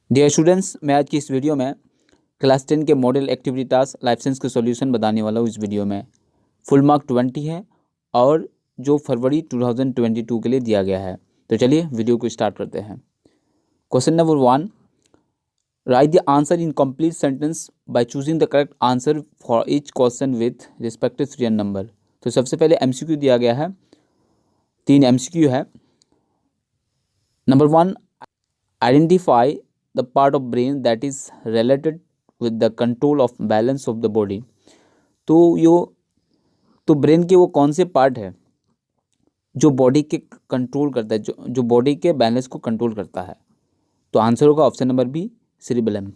Dear students, मैं आज की इस वीडियो में क्लास 10 के model activity task life science के सॉल्यूशन बताने वाला हूँ। इस वीडियो में फुल मार्क 20 है और जो फरवरी 2022 के लिए दिया गया है। तो चलिए वीडियो को स्टार्ट करते हैं। Question number 1, right the answer in complete sentence by choosing the correct answer for each question with respective serial number. तो सबसे पहले एमसीक्यू दिया गया है, 3 एमसीक्यू है। Number 1, identify the part of brain that is related with the control of balance of the body। तो brain के वो कौन से पार्ट है जो बॉडी के कंट्रोल करता है, जो बॉडी के बैलेंस को कंट्रोल करता है। तो आंसर होगा option number B, cerebellum.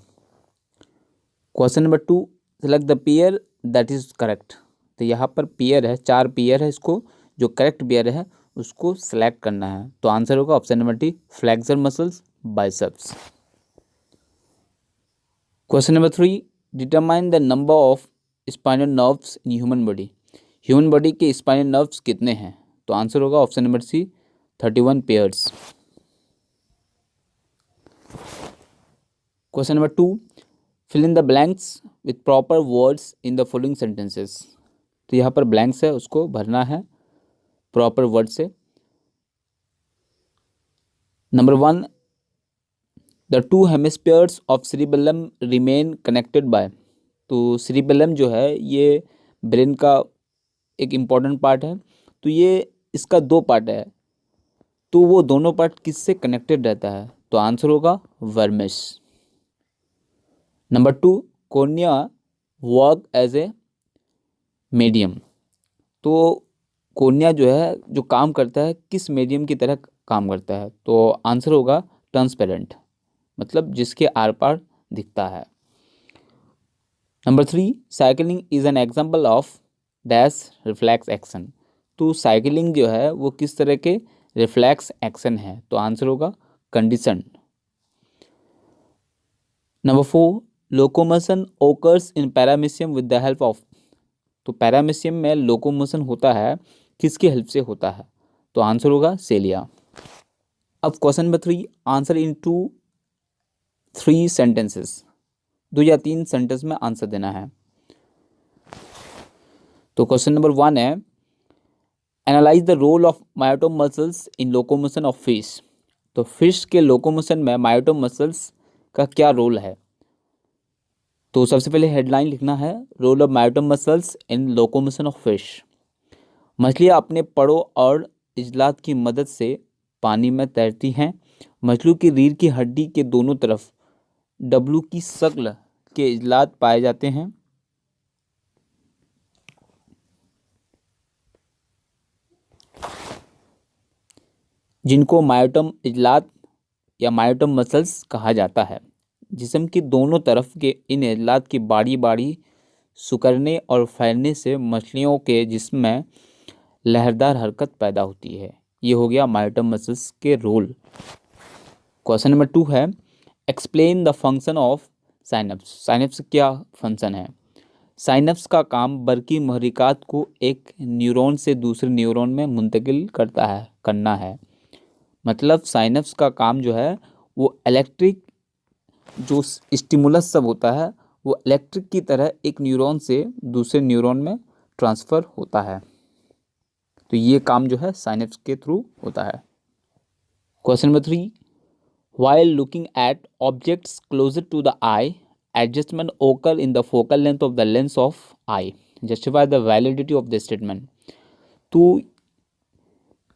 Question number 2, select the pair that is correct. तो यहाँ पर पेयर है, 4 पेयर है, इसको जो करेक्ट पेयर है उसको सेलेक्ट करना है। तो आंसर होगा option number D, flexor muscles, biceps. Question number 3, determine the number of spinal nerves in human body. Human body के स्पाइनल नर्व्स कितने हैं? तो आंसर होगा option number C, 31 pairs. Question number 2, fill in the blanks with proper words in the following sentences. तो यहाँ पर blanks है, उसको भरना है प्रॉपर वर्ड से। Number 1, the 2 hemispheres of cerebellum remain connected by. तो सेरिबेलम जो है ये ब्रेन का एक इम्पॉर्टेंट पार्ट है। तो ये इसका 2 पार्ट है, तो वो दोनों पार्ट किससे कनेक्टेड रहता है? तो आंसर होगा vermis. Number 2, cornea work as a medium. तो कॉर्निया जो है, जो काम करता है, किस मीडियम की तरह काम करता है? तो आंसर होगा ट्रांसपेरेंट, मतलब जिसके आर पार दिखता है। Number 3, cycling is an example of dash reflex action. तो साइकिलिंग जो है वो किस तरह के रिफ्लेक्स एक्शन है? तो आंसर होगा condition. Number 4, locomotion occurs in paramecium with the help of. तो पैरामीशियम में लोकोमोशन होता है, किसकी हेल्प से होता है? तो आंसर होगा सेलिया। अब question number 3, answer in 3 sentences. 2 या 3 सेंटेंस में आंसर देना है। तो क्वेश्चन नंबर 1 है, analyse the role of myotome muscles in locomotion of fish. तो फिश के लोकोमोशन में मायोटोम मसल्स का क्या रोल है? तो सबसे पहले हेडलाइन लिखना है, role of myotome muscles in locomotion of fish. मछलियाँ अपने पड़ों और इजलात की मदद से पानी में तैरती हैं। मछलियों की रीढ़ की हड्डी के दोनों तरफ डब्लू की शक्ल के इजलात पाए जाते हैं। जिनको मायोटोम इजलात या मायोटोम मसल्स कहा जाता है। जिस्म की दोनों तरफ के इन इजलात की बारी बारी सिकुड़ने और फैलने से मछलियों के जिस्म में लहरदार हरकत पैदा होती है। ये हो गया मायोटोम मसल्स के रोल। क्वेश्चन नंबर 2 है, एक्सप्लेन द फंक्शन ऑफ साइनप्स। साइनप्स क्या फंक्शन है? साइनप्स का काम बरकी महरिकात को एक न्यूरॉन से दूसरे न्यूरॉन में मुंतकिल करना है। मतलब साइनप्स का काम जो है वो इलेक्ट्रिक जो स्टिमुलस सब होता है वो इलेक्ट्रिक की तरह एक न्यूरॉन से दूसरे न्यूरॉन में ट्रांसफ़र होता है। तो ये काम जो है साइनप्स के थ्रू होता है। Question number 3, while looking at objects closer to the eye, adjustment occur in the focal length of the lens of eye. Justify the validity of this statement. तो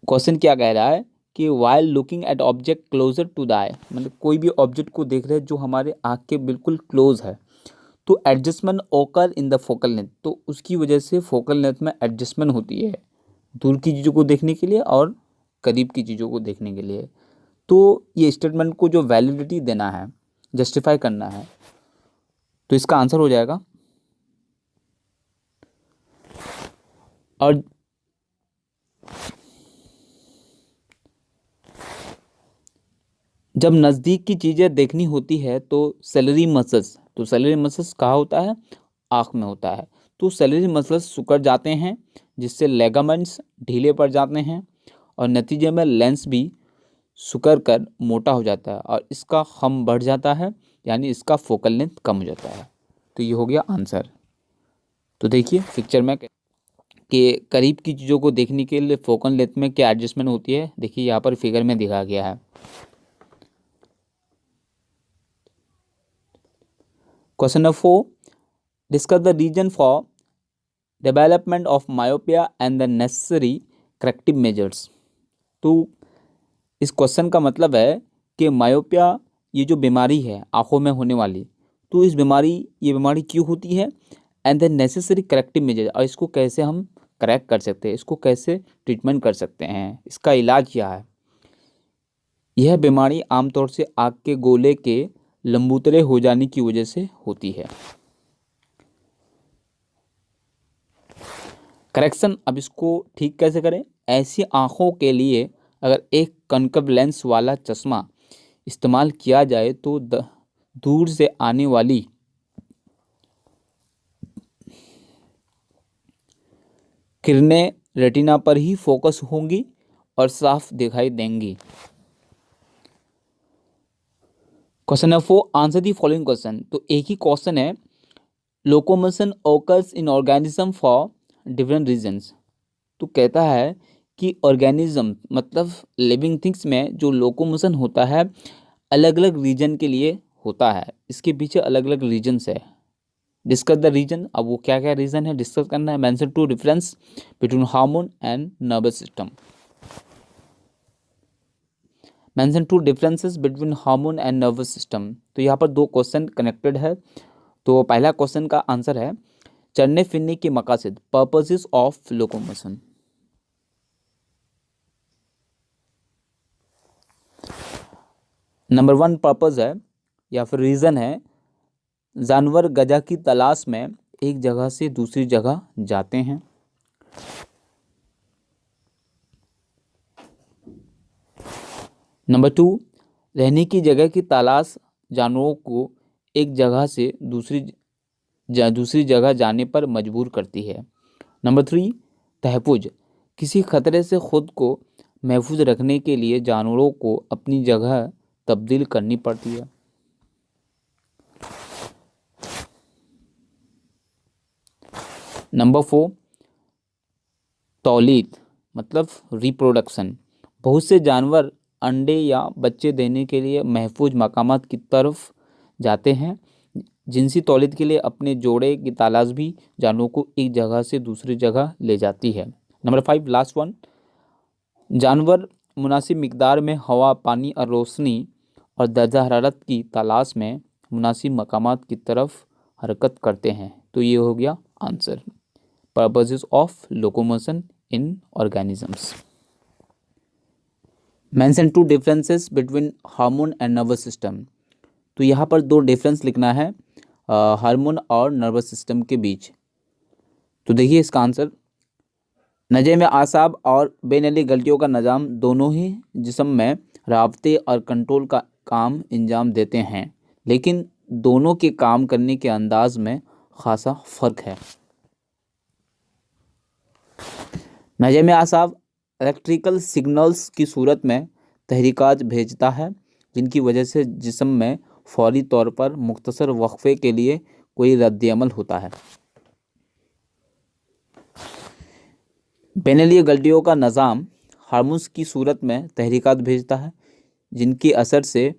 क्वेश्चन क्या कह रहा है कि while looking at object closer to the eye, मतलब कोई भी object को देख रहे हैं जो हमारे आँख के बिल्कुल क्लोज है, तो एडजस्टमेंट ओकर इन द फोकल लेंथ। तो उसकी वजह से फोकल लेंथ में एडजस्टमेंट होती है, दूर की चीज़ों को देखने के लिए और करीब की चीज़ों को देखने के लिए। तो ये स्टेटमेंट को जो वैलिडिटी देना है, जस्टिफाई करना है, तो इसका आंसर हो जाएगा। और जब नज़दीक की चीज़ें देखनी होती है तो सेलरी मसल्स, तो सेलरी मसल्स कहाँ होता है? आँख में होता है। तो सेलरी मसल्स सिकुड़ जाते हैं, जिससे लेगामेंट्स ढीले पड़ जाते हैं और नतीजे में लेंस भी सुकर कर मोटा हो जाता है और इसका खम बढ़ जाता है, यानी इसका फोकल लेंथ कम हो जाता है। तो ये हो गया आंसर। तो देखिए पिक्चर में कि करीब की चीज़ों को देखने के लिए फोकल लेंथ में क्या एडजस्टमेंट होती है, देखिए यहाँ पर फिगर में दिखाया गया है। Question number 4, discuss the reason for development of myopia and the necessary corrective measures. तो इस क्वेश्चन का मतलब है कि मायोपिया ये जो बीमारी है आँखों में होने वाली, तो ये बीमारी क्यों होती है, and the necessary corrective measure, और इसको कैसे हम करेक्ट कर सकते हैं, इसको कैसे ट्रीटमेंट कर सकते हैं, इसका इलाज क्या है। यह बीमारी आमतौर से आँख के गोले के लंबूतरे हो जाने की वजह से होती है। करेक्शन, अब इसको ठीक कैसे करें। ऐसी आँखों के लिए अगर एक कॉन्केव लेंस वाला चश्मा इस्तेमाल किया जाए तो दूर से आने वाली किरणें रेटिना पर ही फोकस होंगी और साफ दिखाई देंगी। Question number 4, answer the following question. तो एक ही क्वेश्चन है, locomotion occurs in organism for different reasons. तो कहता है कि ऑर्गेनिज्म मतलब लिविंग थिंग्स में जो लोकोमोशन होता है अलग अलग रीजन के लिए होता है, इसके पीछे अलग अलग रीजन्स है। डिस्कस द रीजन, अब वो क्या क्या रीजन है डिस्कस करना है। Mention 2 difference between hormone and nervous system. Mention 2 differences between hormone and nervous system. तो यहाँ पर 2 क्वेश्चन कनेक्टेड है। तो पहला क्वेश्चन का आंसर है चलने फिरने के मकासद, purposes of locomotion. Number 1 purpose है या फिर रीजन है, जानवर गजा की तलाश में एक जगह से दूसरी जगह जाते हैं। नंबर 2, रहने की जगह की तलाश जानवरों को एक जगह से दूसरी जगह जाने पर मजबूर करती है। नंबर 3, तहफ़्फ़ुज़, किसी खतरे से खुद को महफूज रखने के लिए जानवरों को अपनी जगह तब्दील करनी पड़ती है। नंबर 4, तौलीद मतलब रिप्रोडक्शन, बहुत से जानवर अंडे या बच्चे देने के लिए महफूज मकामात की तरफ जाते हैं। जिनसी तौलीद के लिए अपने जोड़े की तलाश भी जानवरों को एक जगह से दूसरी जगह ले जाती है। नंबर 5 लास्ट वन, जानवर मुनासिब मिकदार में हवा, पानी और रोशनी और दर्जा हरारत की तलाश में मुनासिब मकामात की तरफ हरकत करते हैं। तो ये हो गया answer, purposes of locomotion in organisms. Mention 2 differences between hormone and nervous system. तो यहाँ पर 2 डिफरेंस लिखना है हार्मोन और नर्वस सिस्टम के बीच। तो देखिए इसका आंसर, नज़े में आसाब और बेनली गलतियों का निज़ाम दोनों ही जिस्म में राब्ते और कंट्रोल का काम अंजाम देते हैं, लेकिन दोनों के काम करने के अंदाज में खासा फ़र्क है। नज़े में आसाब इलेक्ट्रिकल सिग्नल्स की सूरत में तहरीकात भेजता है, जिनकी वजह से जिस्म में फौरी तौर पर मुख्तसर वक्फे के लिए कोई रद्द-ए-अमल होता है। बेनली गलतियों का निज़ाम हार्मोन्स की सूरत में तहरीकात भेजता है, जिनके असर से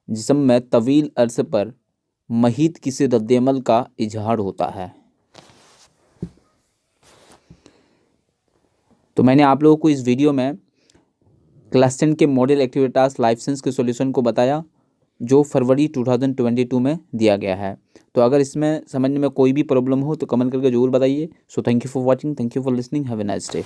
जिस्म में तवील अरसे पर महीत किसी रद्द-ए-अमल का इजहार होता है। तो मैंने आप लोगों को इस वीडियो में क्लास 10 के मॉडल एक्टिविटीज लाइफ साइंस के सॉल्यूशन को बताया, जो फरवरी 2022 में दिया गया है। तो अगर इसमें समझने में कोई भी प्रॉब्लम हो तो कमेंट करके ज़रूर बताइए। So thank you for watching, thank you for listening, have a nice day.